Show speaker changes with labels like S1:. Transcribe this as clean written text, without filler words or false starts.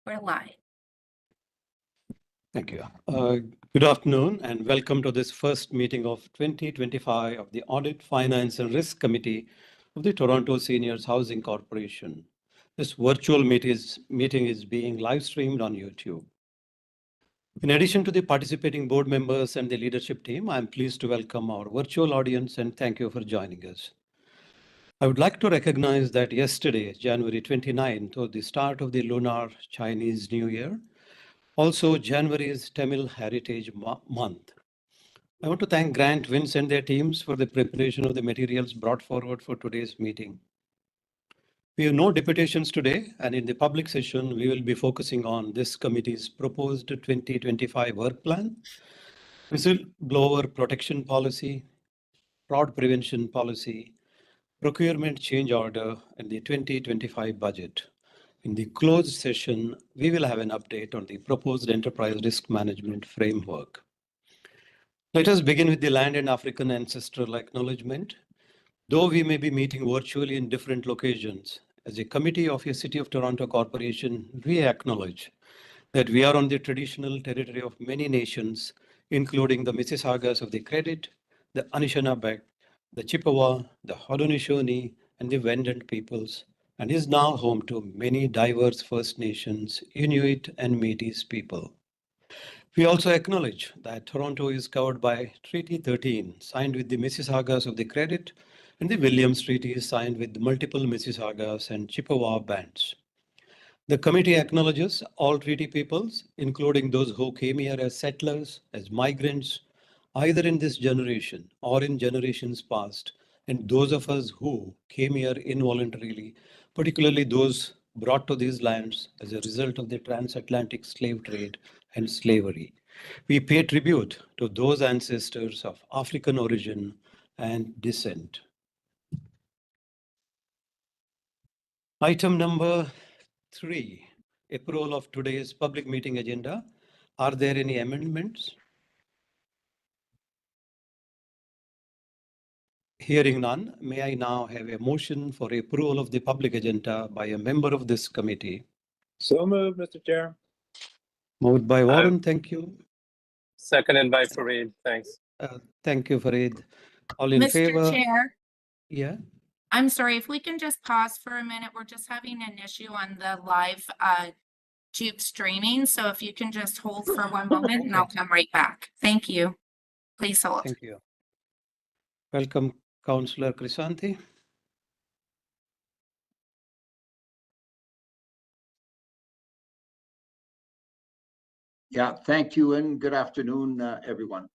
S1: We're live.
S2: Thank you. Good afternoon and welcome to this first meeting of 2025 of the Audit, Finance and Risk Committee of the Toronto Seniors Housing Corporation. This virtual meeting is being live streamed on YouTube. In addition to the participating board members and the leadership team, I'm pleased to welcome our virtual audience and thank you for joining us. I would like to recognize that yesterday, January 29th, was the start of the Lunar Chinese New Year. Also, January is Tamil Heritage Month. I want to thank Grant, Vince, and their teams for the preparation of the materials brought forward for today's meeting. We have no deputations today, and in the public session, we will be focusing on this committee's proposed 2025 work plan, whistleblower protection policy, fraud prevention policy, procurement change order, and the 2025 budget. In the closed session, we will have an update on the proposed enterprise risk management framework. Let us begin with the land and African ancestral acknowledgement. Though we may be meeting virtually in different locations, as a committee of a City of Toronto Corporation, we acknowledge that we are on the traditional territory of many nations, including the Mississaugas of the Credit, the Anishinaabe, the Chippewa, the Haudenosaunee, and the Wendat peoples, and is now home to many diverse First Nations, Inuit, and Métis people. We also acknowledge that Toronto is covered by Treaty 13, signed with the Mississaugas of the Credit, and the Williams Treaty is signed with multiple Mississaugas and Chippewa bands. The committee acknowledges all treaty peoples, including those who came here as settlers, as migrants, either in this generation or in generations past, and those of us who came here involuntarily, particularly those brought to these lands as a result of the transatlantic slave trade and slavery. We pay tribute to those ancestors of African origin and descent. Item number 3, approval of today's public meeting agenda. Are there any amendments? Hearing none, may I now have a motion for approval of the public agenda by a member of this committee?
S3: So moved, Mr. Chair.
S2: Moved by Warren, thank you.
S4: Seconded by Fareed, thanks.
S2: Thank you, Fareed. All in
S1: Mr.
S2: favor?
S1: Chair,
S2: Yeah.
S1: I'm sorry, if we can just pause for a minute. We're just having an issue on the live tube streaming. So if you can just hold for one moment and I'll come right back. Thank you. Please hold.
S2: Thank you. Welcome, Councillor Crisanti.
S5: Yeah, thank you and good afternoon, everyone.